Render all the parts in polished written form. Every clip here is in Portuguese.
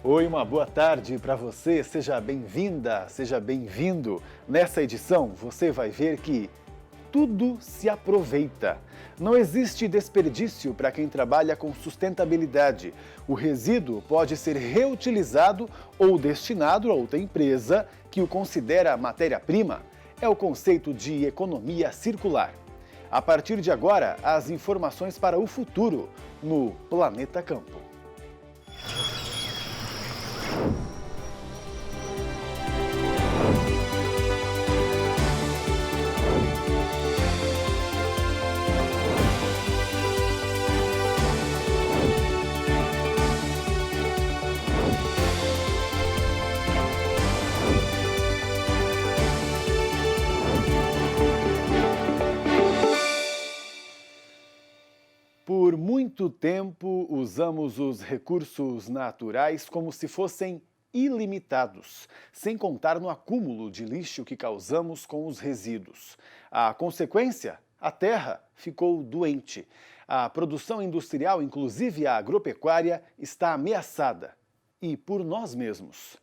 Oi, uma boa tarde para você, seja bem-vinda, seja bem-vindo. Nessa edição você vai ver que tudo se aproveita. Não existe desperdício para quem trabalha com sustentabilidade. O resíduo pode ser reutilizado ou destinado a outra empresa que o considera matéria-prima. É o conceito de economia circular. A partir de agora, as informações para o futuro no Planeta Campo. Por muito tempo, usamos os recursos naturais como se fossem ilimitados, sem contar no acúmulo de lixo que causamos com os resíduos. A consequência? A terra ficou doente. A produção industrial, inclusive a agropecuária, está ameaçada. E por nós mesmos.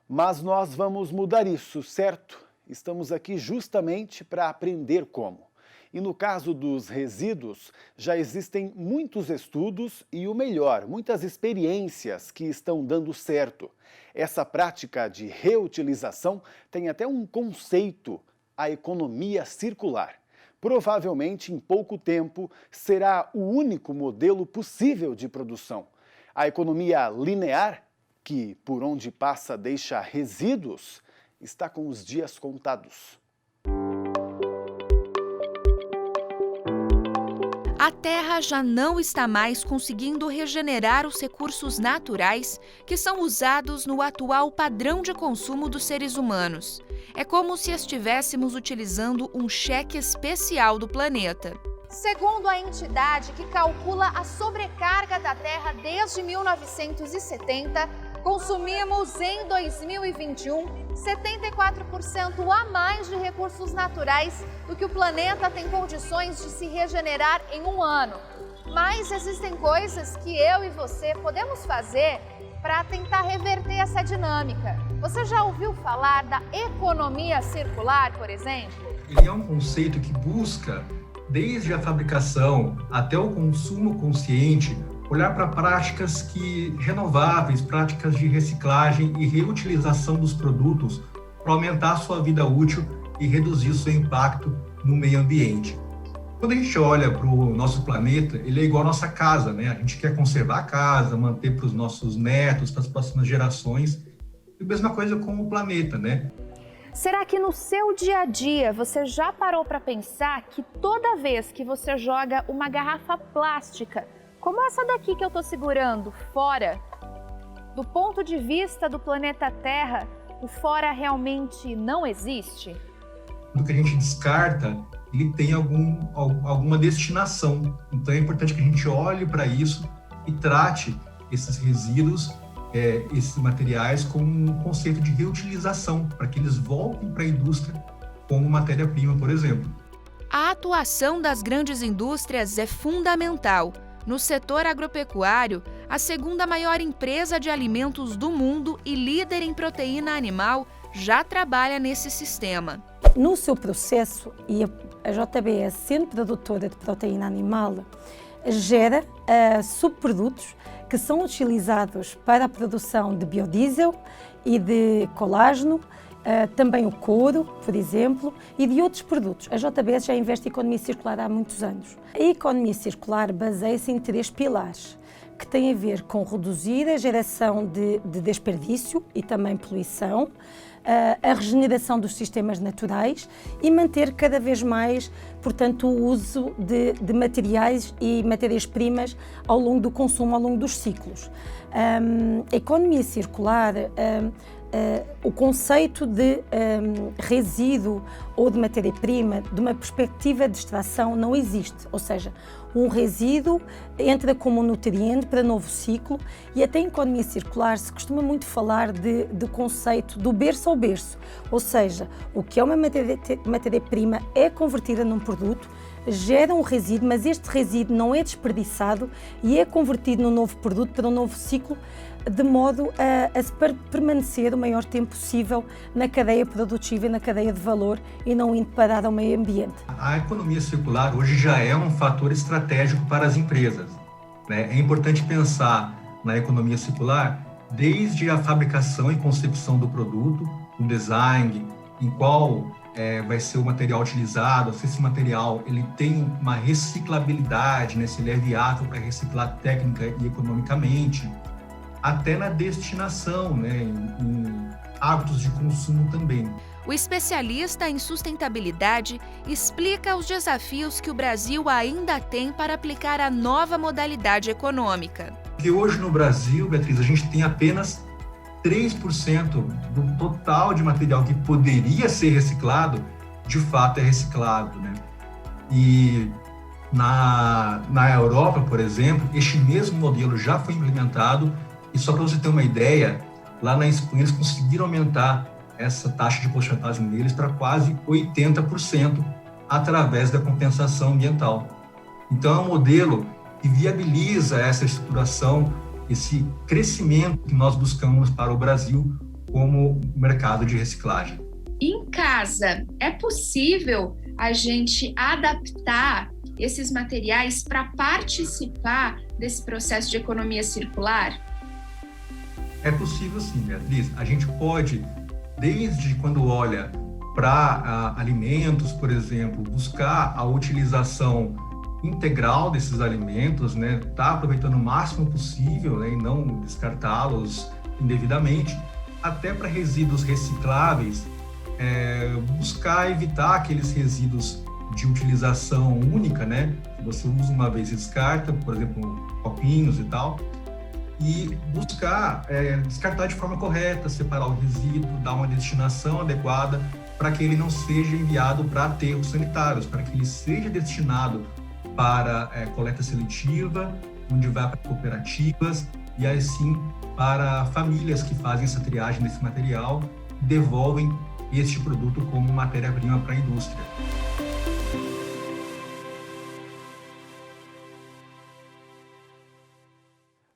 Mas nós vamos mudar isso, certo? Estamos aqui justamente para aprender como. E no caso dos resíduos, já existem muitos estudos e o melhor, muitas experiências que estão dando certo. Essa prática de reutilização tem até um conceito, a economia circular. Provavelmente, em pouco tempo, será o único modelo possível de produção. A economia linear, que por onde passa deixa resíduos, está com os dias contados. A Terra já não está mais conseguindo regenerar os recursos naturais que são usados no atual padrão de consumo dos seres humanos. É como se estivéssemos utilizando um cheque especial do planeta. Segundo a entidade que calcula a sobrecarga da Terra desde 1970, consumimos em 2021 74% a mais de recursos naturais do que o planeta tem condições de se regenerar em um ano. Mas existem coisas que eu e você podemos fazer para tentar reverter essa dinâmica. Você já ouviu falar da economia circular, por exemplo? Ele é um conceito que busca, desde a fabricação até o consumo consciente, olhar para práticas renováveis, práticas de reciclagem e reutilização dos produtos para aumentar a sua vida útil e reduzir o seu impacto no meio ambiente. Quando a gente olha para o nosso planeta, ele é igual à nossa casa, né? A gente quer conservar a casa, manter para os nossos netos, para as próximas gerações. E a mesma coisa com o planeta, né? Será que no seu dia a dia você já parou para pensar que toda vez que você joga uma garrafa plástica, como essa daqui que eu estou segurando, fora, do ponto de vista do planeta Terra, o fora realmente não existe? Do que a gente descarta, ele tem alguma destinação. Então é importante que a gente olhe para isso e trate esses resíduos, esses materiais, com um conceito de reutilização, para que eles voltem para a indústria como matéria-prima, por exemplo. A atuação das grandes indústrias é fundamental. No setor agropecuário, a segunda maior empresa de alimentos do mundo e líder em proteína animal já trabalha nesse sistema. No seu processo, e a JBS, sendo produtora de proteína animal, gera subprodutos que são utilizados para a produção de biodiesel e de colágeno, também o couro, por exemplo, e de outros produtos. A JBS já investe em economia circular há muitos anos. A economia circular baseia-se em 3 pilares, que têm a ver com reduzir a geração de desperdício e também poluição, a regeneração dos sistemas naturais e manter cada vez mais, portanto, o uso de materiais e matérias-primas ao longo do consumo, ao longo dos ciclos. A economia circular, o conceito de resíduo ou de matéria-prima, de uma perspectiva de extração, não existe. Ou seja, um resíduo entra como um nutriente para novo ciclo e até em economia circular se costuma muito falar do conceito do berço ao berço. Ou seja, o que é uma matéria-prima é convertida num produto, gera um resíduo, mas este resíduo não é desperdiçado e é convertido num novo produto para um novo ciclo, de modo a permanecer o maior tempo possível na cadeia produtiva e na cadeia de valor e não indo parar ao meio ambiente. A economia circular hoje já é um fator estratégico para as empresas, né? É importante pensar na economia circular desde a fabricação e concepção do produto, o design, em qual vai ser o material utilizado, se esse material ele tem uma reciclabilidade, né? Se ele é viável para reciclar técnica e economicamente, até na destinação, né? Em hábitos de consumo também. O especialista em sustentabilidade explica os desafios que o Brasil ainda tem para aplicar a nova modalidade econômica. Porque hoje no Brasil, Beatriz, a gente tem apenas 3% do total de material que poderia ser reciclado, de fato é reciclado, né? E na Europa, por exemplo, este mesmo modelo já foi implementado e só para você ter uma ideia, lá na Espanha eles conseguiram aumentar essa taxa de porcentagem deles para quase 80% através da compensação ambiental. Então é um modelo que viabiliza essa estruturação, esse crescimento que nós buscamos para o Brasil como mercado de reciclagem. Em casa, é possível a gente adaptar esses materiais para participar desse processo de economia circular? É possível sim, Beatriz. A gente pode, desde quando olha para alimentos, por exemplo, buscar a utilização integral desses alimentos, né? Tá aproveitando o máximo possível, né? E não descartá-los indevidamente, até para resíduos recicláveis, buscar evitar aqueles resíduos de utilização única, né? Que você usa uma vez e descarta, por exemplo, copinhos e tal, e buscar descartar de forma correta, separar o resíduo, dar uma destinação adequada para que ele não seja enviado para aterros sanitários, para que ele seja destinado para coleta seletiva, onde vai para cooperativas e assim para famílias que fazem essa triagem desse material e devolvem este produto como matéria-prima para a indústria.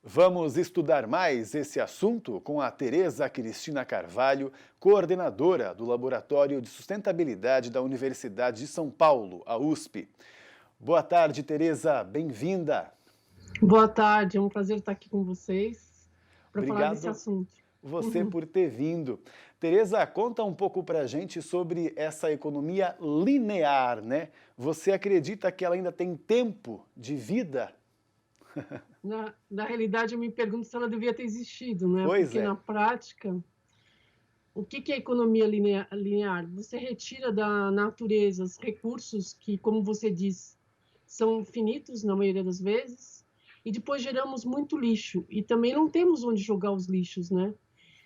Vamos estudar mais esse assunto com a Tereza Cristina Carvalho, coordenadora do Laboratório de Sustentabilidade da Universidade de São Paulo, a USP. Boa tarde, Tereza, bem-vinda. Boa tarde, é um prazer estar aqui com vocês para falar desse assunto. Você por ter vindo. Tereza, conta um pouco para a gente sobre essa economia linear, né? Você acredita que ela ainda tem tempo de vida? Na realidade, eu me pergunto se ela devia ter existido, né? Pois Porque na prática, o que é economia linear? Você retira da natureza os recursos que, como você diz, são finitos na maioria das vezes, e depois geramos muito lixo, e também não temos onde jogar os lixos, né?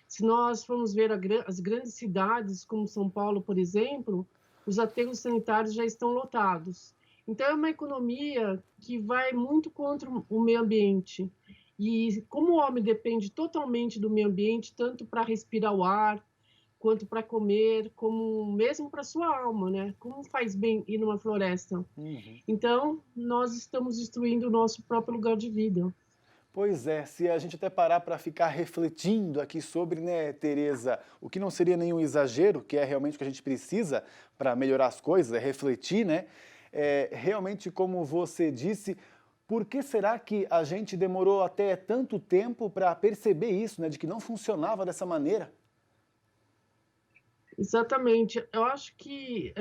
Se nós formos ver as grandes cidades, como São Paulo, por exemplo, os aterros sanitários já estão lotados. Então, é uma economia que vai muito contra o meio ambiente. E como o homem depende totalmente do meio ambiente, tanto para respirar o ar, quanto para comer, como mesmo para a sua alma, né? Como faz bem ir numa floresta. Então, nós estamos destruindo o nosso próprio lugar de vida. Pois é, se a gente até parar para ficar refletindo aqui sobre, né, Tereza, o que não seria nenhum exagero, que é realmente o que a gente precisa para melhorar as coisas, é refletir, né? Realmente, como você disse, por que será que a gente demorou até tanto tempo para perceber isso, né, de que não funcionava dessa maneira? Exatamente. Eu acho que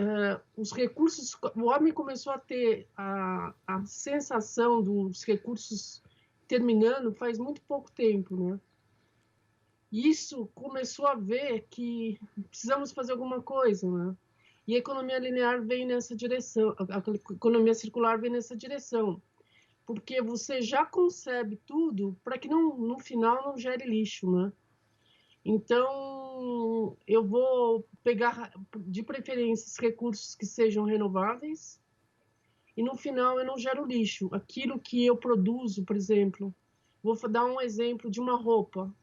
os recursos, o homem começou a ter a sensação dos recursos terminando faz muito pouco tempo, né? Isso começou a ver que precisamos fazer alguma coisa, né? E a economia linear vem nessa direção, a economia circular vem nessa direção, porque você já concebe tudo para que no final não gere lixo, né? Então, eu vou pegar, de preferência, recursos que sejam renováveis e, no final, eu não gero lixo. Aquilo que eu produzo, por exemplo, vou dar um exemplo de uma roupa.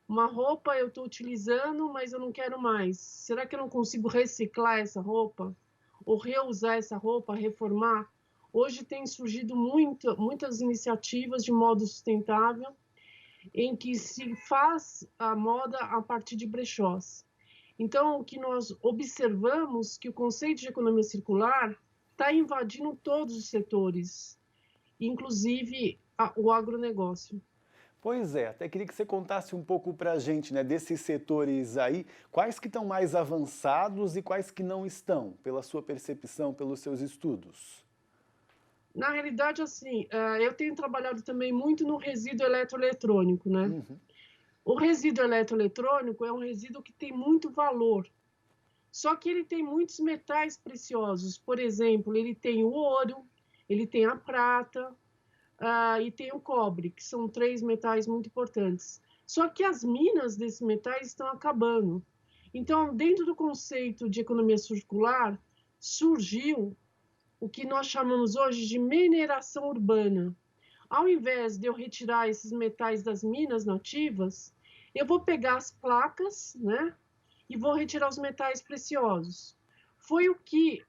Uma roupa eu estou utilizando, mas eu não quero mais. Será que eu não consigo reciclar essa roupa? ou reusar essa roupa, reformar. Hoje tem surgido muitas iniciativas de modo sustentável, em que se faz a moda a partir de brechós. Então, o que nós observamos que o conceito de economia circular está invadindo todos os setores, inclusive o agronegócio. Pois é, até queria que você contasse um pouco para a gente, né, desses setores aí, quais que estão mais avançados e quais que não estão, pela sua percepção, pelos seus estudos. Na realidade, assim, eu tenho trabalhado também muito no resíduo eletroeletrônico, né? Uhum. O resíduo eletroeletrônico é um resíduo que tem muito valor, só que ele tem muitos metais preciosos. Por exemplo, ele tem o ouro, ele tem a prata e tem o cobre, que são 3 metais muito importantes. Só que as minas desses metais estão acabando. Então, dentro do conceito de economia circular, surgiu o que nós chamamos hoje de mineração urbana. Ao invés de eu retirar esses metais das minas nativas, eu vou pegar as placas, né, e vou retirar os metais preciosos. Foi o que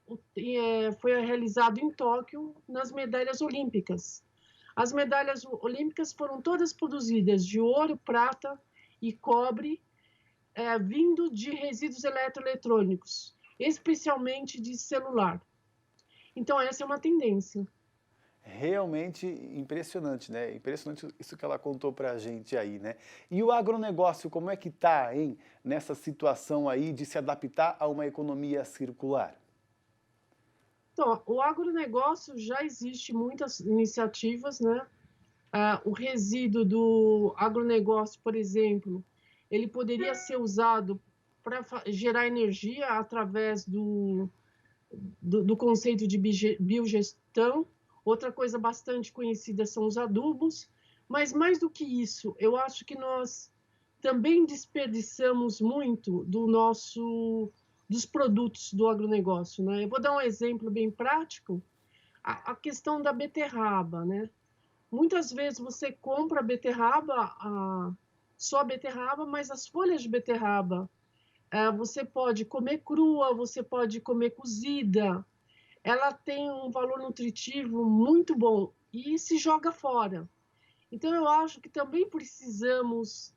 foi realizado em Tóquio nas medalhas olímpicas. As medalhas olímpicas foram todas produzidas de ouro, prata e cobre, vindo de resíduos eletroeletrônicos, especialmente de celular. Então, essa é uma tendência. Realmente impressionante, né? Impressionante isso que ela contou para a gente aí, né? E o agronegócio, como é que está, hein, nessa situação aí de se adaptar a uma economia circular? Então, o agronegócio já existe muitas iniciativas, né? O resíduo do agronegócio, por exemplo, ele poderia ser usado para gerar energia através do conceito de biogestão. Outra coisa bastante conhecida são os adubos, mas mais do que isso, eu acho que nós também desperdiçamos muito dos produtos do agronegócio, né? Eu vou dar um exemplo bem prático, a questão da beterraba, né? Muitas vezes você compra a beterraba, só a beterraba, mas as folhas de beterraba, você pode comer crua, você pode comer cozida, ela tem um valor nutritivo muito bom e se joga fora. Então, eu acho que também precisamos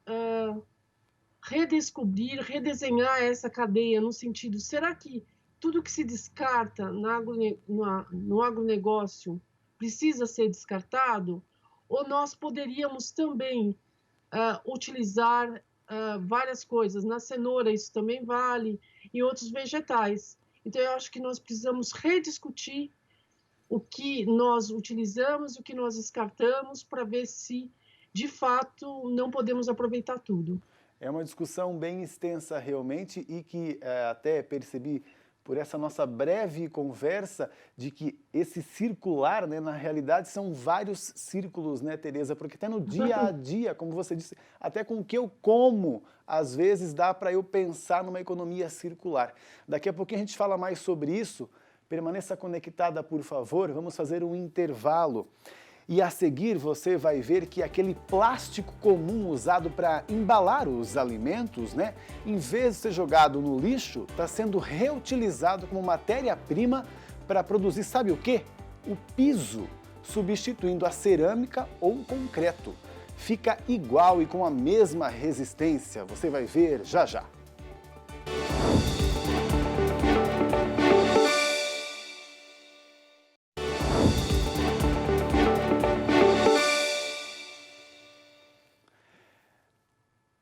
redescobrir, redesenhar essa cadeia no sentido, será que tudo que se descarta no agronegócio precisa ser descartado? Ou nós poderíamos também utilizar várias coisas? Na cenoura isso também vale, e outros vegetais. Então, eu acho que nós precisamos rediscutir o que nós utilizamos, o que nós descartamos, para ver se, de fato, não podemos aproveitar tudo. É uma discussão bem extensa realmente e que até percebi por essa nossa breve conversa de que esse circular, né, na realidade são vários círculos, né, Tereza? Porque até no dia a dia, como você disse, até com o que eu como, às vezes dá para eu pensar numa economia circular. Daqui a pouquinho a gente fala mais sobre isso. Permaneça conectada, por favor. Vamos fazer um intervalo. E a seguir você vai ver que aquele plástico comum usado para embalar os alimentos, né, em vez de ser jogado no lixo, está sendo reutilizado como matéria-prima para produzir, sabe o quê? O piso, substituindo a cerâmica ou o concreto. Fica igual e com a mesma resistência, você vai ver já já.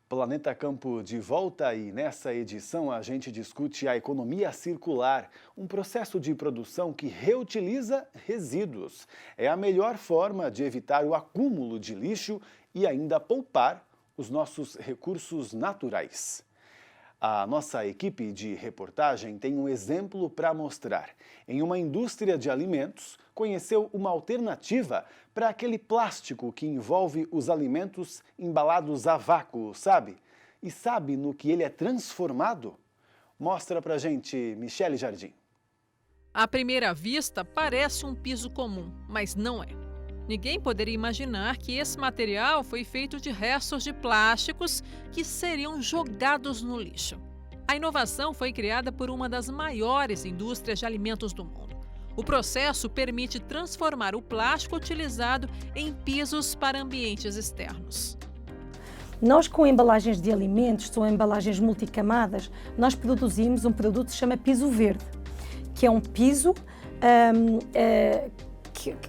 Planeta Campo de volta e nessa edição a gente discute a economia circular, um processo de produção que reutiliza resíduos. É a melhor forma de evitar o acúmulo de lixo e ainda poupar os nossos recursos naturais. A nossa equipe de reportagem tem um exemplo para mostrar. Em uma indústria de alimentos, conheceu uma alternativa para aquele plástico que envolve os alimentos embalados a vácuo, sabe? E sabe no que ele é transformado? Mostra pra gente, Michele Jardim. À primeira vista, parece um piso comum, mas não é. Ninguém poderia imaginar que esse material foi feito de restos de plásticos que seriam jogados no lixo. A inovação foi criada por uma das maiores indústrias de alimentos do mundo. O processo permite transformar o plástico utilizado em pisos para ambientes externos. Nós, com embalagens de alimentos, são embalagens multicamadas, nós produzimos um produto que se chama piso verde, que é um piso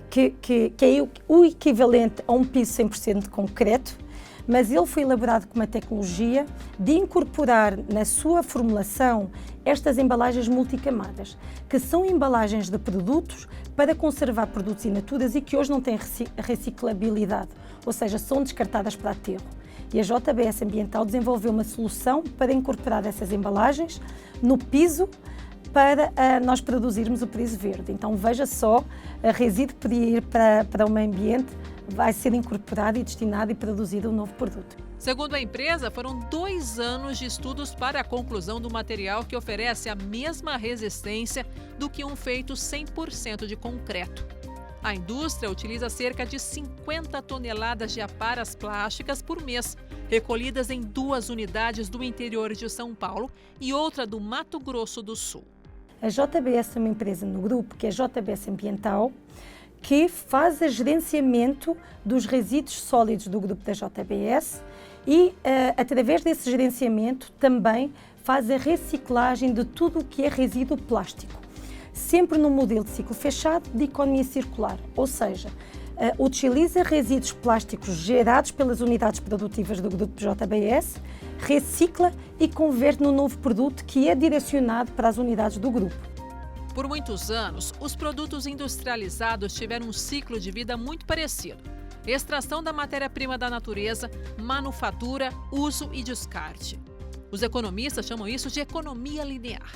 que é o equivalente a um piso 100% de concreto, mas ele foi elaborado com uma tecnologia de incorporar na sua formulação estas embalagens multicamadas, que são embalagens de produtos para conservar produtos in naturas e que hoje não têm reciclabilidade, ou seja, são descartadas para aterro. E a JBS Ambiental desenvolveu uma solução para incorporar essas embalagens no piso para nós produzirmos o piso verde. Então veja só, a resíduo podia ir para o meio ambiente, vai ser incorporado e destinado e produzido um novo produto. Segundo a empresa, foram 2 anos de estudos para a conclusão do material que oferece a mesma resistência do que um feito 100% de concreto. A indústria utiliza cerca de 50 toneladas de aparas plásticas por mês, recolhidas em 2 unidades do interior de São Paulo e outra do Mato Grosso do Sul. A JBS é uma empresa no grupo, que é a JBS Ambiental, que faz o gerenciamento dos resíduos sólidos do grupo da JBS e, através desse gerenciamento, também faz a reciclagem de tudo o que é resíduo plástico, sempre no modelo de ciclo fechado de economia circular, ou seja, utiliza resíduos plásticos gerados pelas unidades produtivas do grupo JBS, recicla e converte num novo produto que é direcionado para as unidades do grupo. Por muitos anos, os produtos industrializados tiveram um ciclo de vida muito parecido: extração da matéria-prima da natureza, manufatura, uso e descarte. Os economistas chamam isso de economia linear.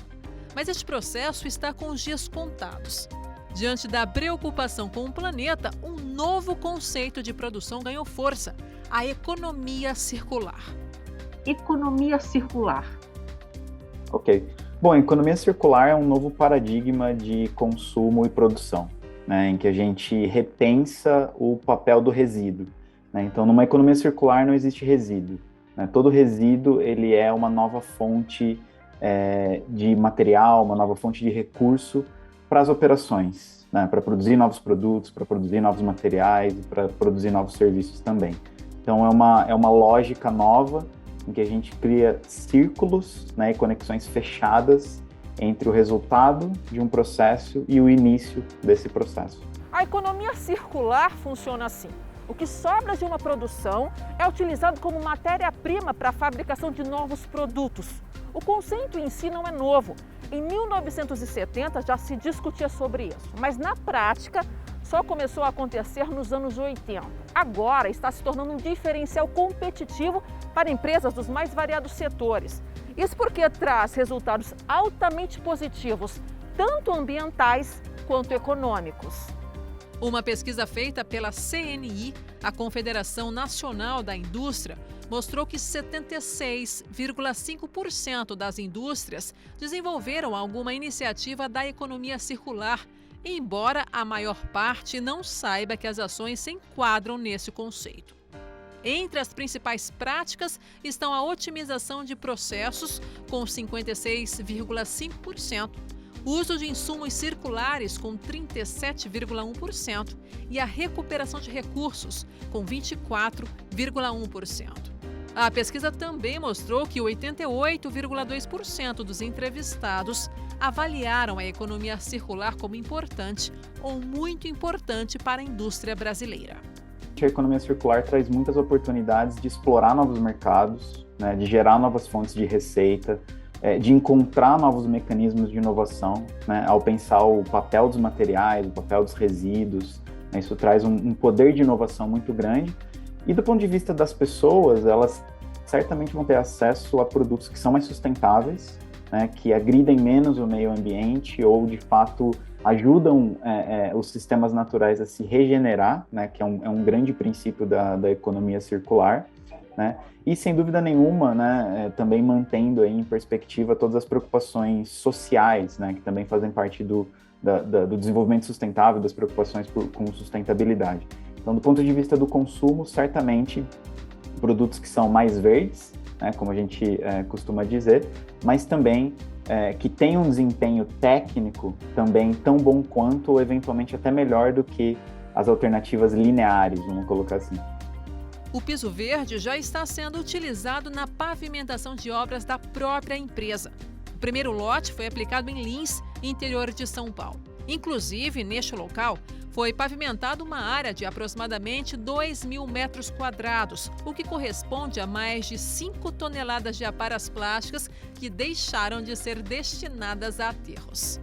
Mas este processo está com os dias contados. Diante da preocupação com o planeta, um novo conceito de produção ganhou força: a economia circular. Economia circular. Ok. Bom, a economia circular é um novo paradigma de consumo e produção, né, em que a gente repensa o papel do resíduo, né? Então, numa economia circular não existe resíduo, né? Todo resíduo ele é uma nova fonte de material, uma nova fonte de recurso para as operações, né? Para produzir novos produtos, para produzir novos materiais, para produzir novos serviços também. Então, é uma lógica nova em que a gente cria círculos, né, e conexões fechadas entre o resultado de um processo e o início desse processo. A economia circular funciona assim. O que sobra de uma produção é utilizado como matéria-prima para a fabricação de novos produtos. O conceito em si não é novo. Em 1970 já se discutia sobre isso, mas na prática só começou a acontecer nos anos 80. Agora está se tornando um diferencial competitivo para empresas dos mais variados setores. Isso porque traz resultados altamente positivos, tanto ambientais quanto econômicos. Uma pesquisa feita pela CNI, a Confederação Nacional da Indústria, mostrou que 76,5% das indústrias desenvolveram alguma iniciativa da economia circular, embora a maior parte não saiba que as ações se enquadram nesse conceito. Entre as principais práticas estão a otimização de processos, com 56,5%, o uso de insumos circulares, com 37,1%, e a recuperação de recursos, com 24,1%. A pesquisa também mostrou que 88,2% dos entrevistados avaliaram a economia circular como importante ou muito importante para a indústria brasileira. A economia circular traz muitas oportunidades de explorar novos mercados, né, de gerar novas fontes de receita, de encontrar novos mecanismos de inovação, né, ao pensar o papel dos materiais, o papel dos resíduos, né, isso traz um poder de inovação muito grande. E do ponto de vista das pessoas, elas certamente vão ter acesso a produtos que são mais sustentáveis, né, que agridem menos o meio ambiente ou, de fato, ajudam os sistemas naturais a se regenerar, né, que é um grande princípio da economia circular, né, e, sem dúvida nenhuma, né, também mantendo aí em perspectiva todas as preocupações sociais, né, que também fazem parte do desenvolvimento sustentável, das preocupações com sustentabilidade. Então, do ponto de vista do consumo, certamente, produtos que são mais verdes, né, como a gente costuma dizer, mas também que tem um desempenho técnico também tão bom quanto, ou eventualmente até melhor do que as alternativas lineares, vamos colocar assim. O piso verde já está sendo utilizado na pavimentação de obras da própria empresa. O primeiro lote foi aplicado em Lins, interior de São Paulo. Inclusive, neste local, foi pavimentada uma área de aproximadamente 2.000 metros quadrados, o que corresponde a mais de 5 toneladas de aparas plásticas que deixaram de ser destinadas a aterros.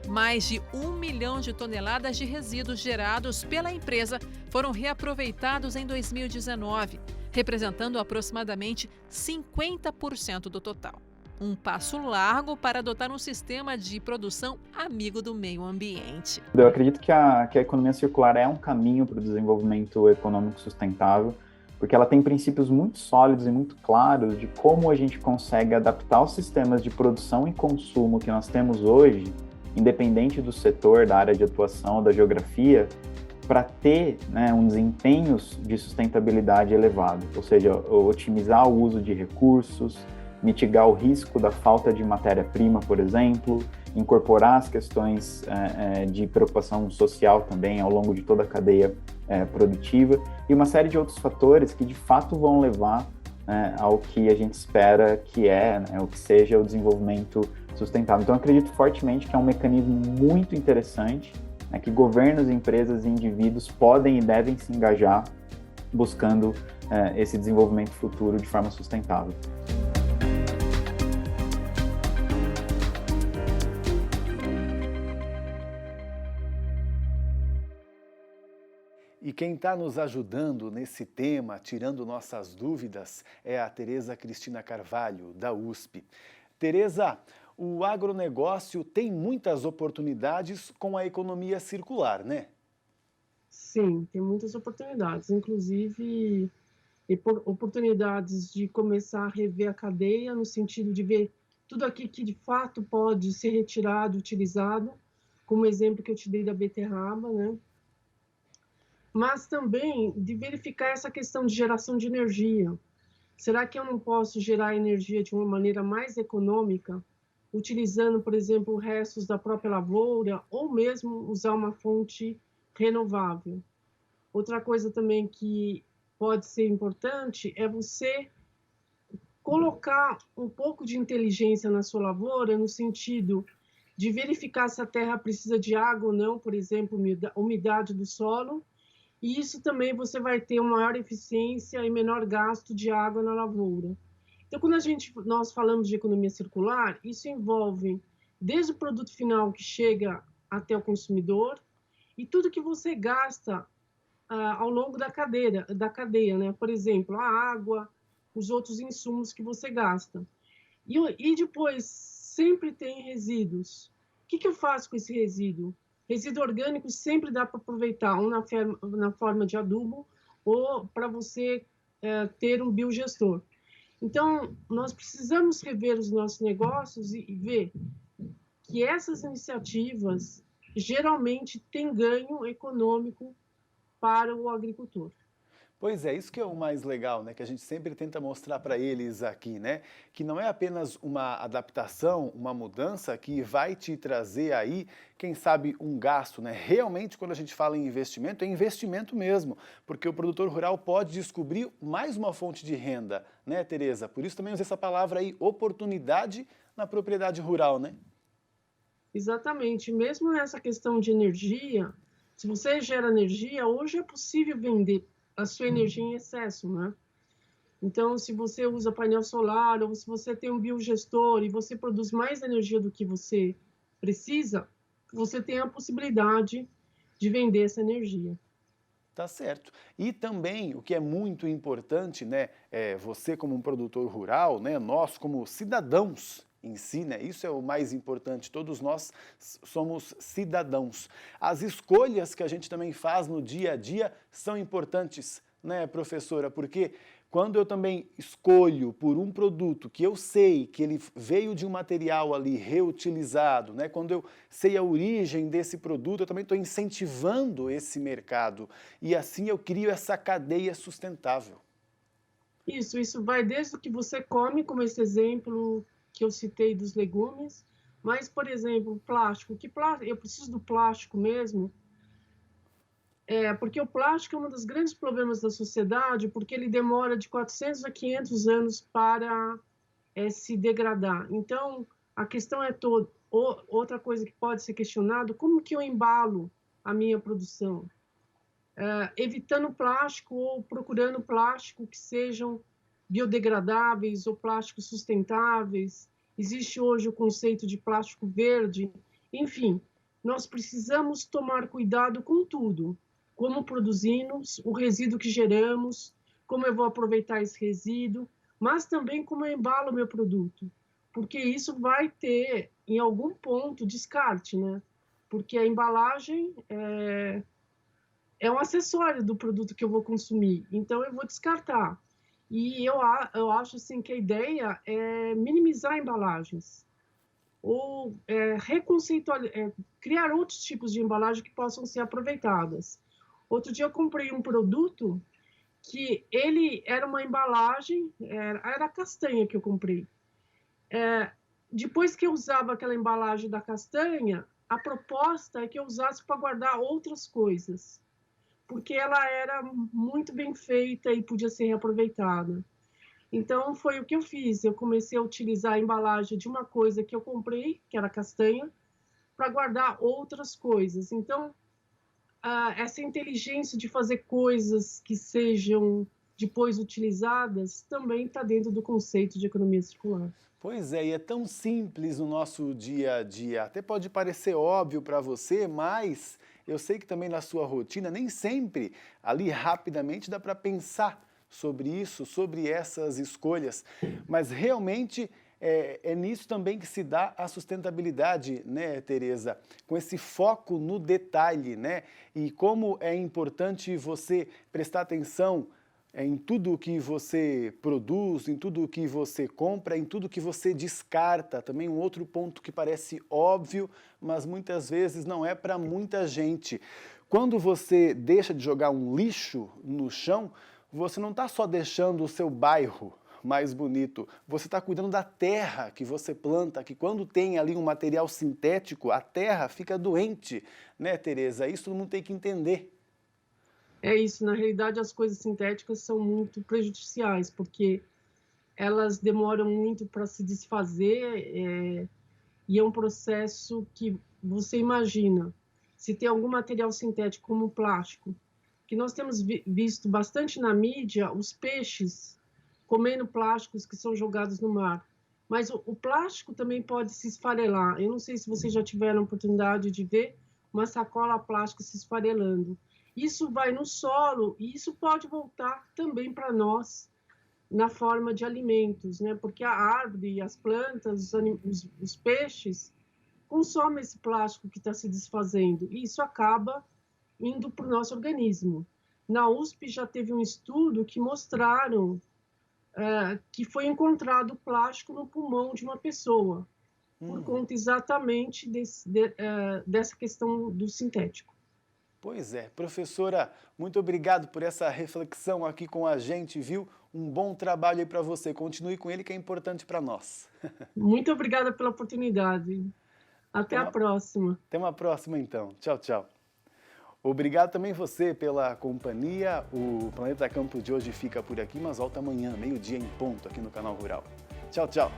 Mais de 1 milhão de toneladas de resíduos gerados pela empresa foram reaproveitados em 2019, representando aproximadamente 50% do total. Um passo largo para adotar um sistema de produção amigo do meio ambiente. Eu acredito que a economia circular é um caminho para o desenvolvimento econômico sustentável, porque ela tem princípios muito sólidos e muito claros de como a gente consegue adaptar os sistemas de produção e consumo que nós temos hoje, independente do setor, da área de atuação, da geografia, para ter, né, um desempenho de sustentabilidade elevado, ou seja, otimizar o uso de recursos, mitigar o risco da falta de matéria-prima, por exemplo, incorporar as questões de preocupação social também ao longo de toda a cadeia produtiva e uma série de outros fatores que de fato vão levar ao que a gente espera que o que seja o desenvolvimento sustentável. Então, eu acredito fortemente que é um mecanismo muito interessante, que governos, empresas e indivíduos podem e devem se engajar buscando esse desenvolvimento futuro de forma sustentável. E quem está nos ajudando nesse tema, tirando nossas dúvidas, é a Tereza Cristina Carvalho, da USP. Tereza, o agronegócio tem muitas oportunidades com a economia circular, né? Sim, tem muitas oportunidades, inclusive oportunidades de começar a rever a cadeia, no sentido de ver tudo aquilo que de fato pode ser retirado, utilizado, como o exemplo que eu te dei da beterraba, né? Mas também de verificar essa questão de geração de energia. Será que eu não posso gerar energia de uma maneira mais econômica, utilizando, por exemplo, restos da própria lavoura, ou mesmo usar uma fonte renovável? Outra coisa também que pode ser importante é você colocar um pouco de inteligência na sua lavoura, no sentido de verificar se a terra precisa de água ou não, por exemplo, umidade do solo, e isso também você vai ter uma maior eficiência e menor gasto de água na lavoura. Então, quando nós falamos de economia circular, isso envolve desde o produto final que chega até o consumidor e tudo que você gasta ao longo da cadeia, né? Por exemplo, a água, os outros insumos que você gasta. E depois, sempre tem resíduos. O que eu faço com esse resíduo? Resíduo orgânico sempre dá para aproveitar, ou na forma de adubo, ou para você ter um biogestor. Então, nós precisamos rever os nossos negócios e ver que essas iniciativas geralmente têm ganho econômico para o agricultor. Pois é, isso que é o mais legal, né? Que a gente sempre tenta mostrar para eles aqui, né? Que não é apenas uma adaptação, uma mudança que vai te trazer aí, quem sabe, um gasto, né? Realmente, quando a gente fala em investimento, é investimento mesmo, porque o produtor rural pode descobrir mais uma fonte de renda, né, Tereza? Por isso também usei essa palavra aí, oportunidade na propriedade rural, né? Exatamente. Mesmo nessa questão de energia, se você gera energia, hoje é possível vender a sua energia em excesso, né? Então, se você usa painel solar ou se você tem um biogestor e você produz mais energia do que você precisa, você tem a possibilidade de vender essa energia. Tá certo. E também, o que é muito importante, né, você como um produtor rural, né, nós como cidadãos em si, né, isso é o mais importante, todos nós somos cidadãos. As escolhas que a gente também faz no dia a dia são importantes, né, professora, porque quando eu também escolho por um produto que eu sei que ele veio de um material ali reutilizado, né? Quando eu sei a origem desse produto, eu também estou incentivando esse mercado e assim eu crio essa cadeia sustentável. Isso vai desde o que você come, como esse exemplo que eu citei dos legumes, mas, por exemplo, plástico. Eu preciso do plástico mesmo, porque o plástico é um dos grandes problemas da sociedade, porque ele demora de 400 a 500 anos para se degradar. Então, a questão é toda. Outra coisa que pode ser questionado, como que eu embalo a minha produção? Evitando plástico ou procurando plástico que sejam biodegradáveis ou plásticos sustentáveis. Existe hoje o conceito de plástico verde. Enfim, nós precisamos tomar cuidado com tudo. Como produzimos, o resíduo que geramos, como eu vou aproveitar esse resíduo, mas também como eu embalo o meu produto. Porque isso vai ter, em algum ponto, descarte, né? Porque a embalagem é um acessório do produto que eu vou consumir, então eu vou descartar. E eu acho assim, que a ideia é minimizar embalagens, ou criar outros tipos de embalagem que possam ser aproveitadas. Outro dia eu comprei um produto que ele era uma embalagem, era castanha que eu comprei. Depois que eu usava aquela embalagem da castanha, a proposta é que eu usasse para guardar outras coisas, porque ela era muito bem feita e podia ser reaproveitada. Então, foi o que eu fiz. Eu comecei a utilizar a embalagem de uma coisa que eu comprei, que era castanha, para guardar outras coisas. Então, essa inteligência de fazer coisas que sejam depois utilizadas também está dentro do conceito de economia circular. Pois é, e é tão simples no nosso dia a dia. Até pode parecer óbvio para você, mas eu sei que também na sua rotina, nem sempre ali rapidamente dá para pensar sobre isso, sobre essas escolhas. Mas realmente é nisso também que se dá a sustentabilidade, né, Tereza? Com esse foco no detalhe, né? E como é importante você prestar atenção em tudo o que você produz, em tudo o que você compra, em tudo que você descarta. Também um outro ponto que parece óbvio, mas muitas vezes não é para muita gente. Quando você deixa de jogar um lixo no chão, você não está só deixando o seu bairro mais bonito, você está cuidando da terra que você planta, que quando tem ali um material sintético, a terra fica doente, né, Tereza? Isso todo mundo tem que entender. É isso, na realidade as coisas sintéticas são muito prejudiciais, porque elas demoram muito para se desfazer, e é um processo que você imagina, se tem algum material sintético como plástico, que nós temos visto bastante na mídia, os peixes comendo plásticos que são jogados no mar, mas o plástico também pode se esfarelar. Eu não sei se vocês já tiveram a oportunidade de ver uma sacola plástica se esfarelando. Isso vai no solo e isso pode voltar também para nós na forma de alimentos, né? Porque a árvore, as plantas, os peixes consomem esse plástico que está se desfazendo e isso acaba indo para o nosso organismo. Na USP já teve um estudo que mostraram que foi encontrado plástico no pulmão de uma pessoa, por conta exatamente dessa questão do sintético. Pois é. Professora, muito obrigado por essa reflexão aqui com a gente, viu? Um bom trabalho aí para você. Continue com ele, que é importante para nós. Muito obrigada pela oportunidade. Até a próxima. Até uma próxima, então. Tchau, tchau. Obrigado também você pela companhia. O Planeta Campo de hoje fica por aqui, mas volta amanhã, meio-dia em ponto, aqui no Canal Rural. Tchau, tchau.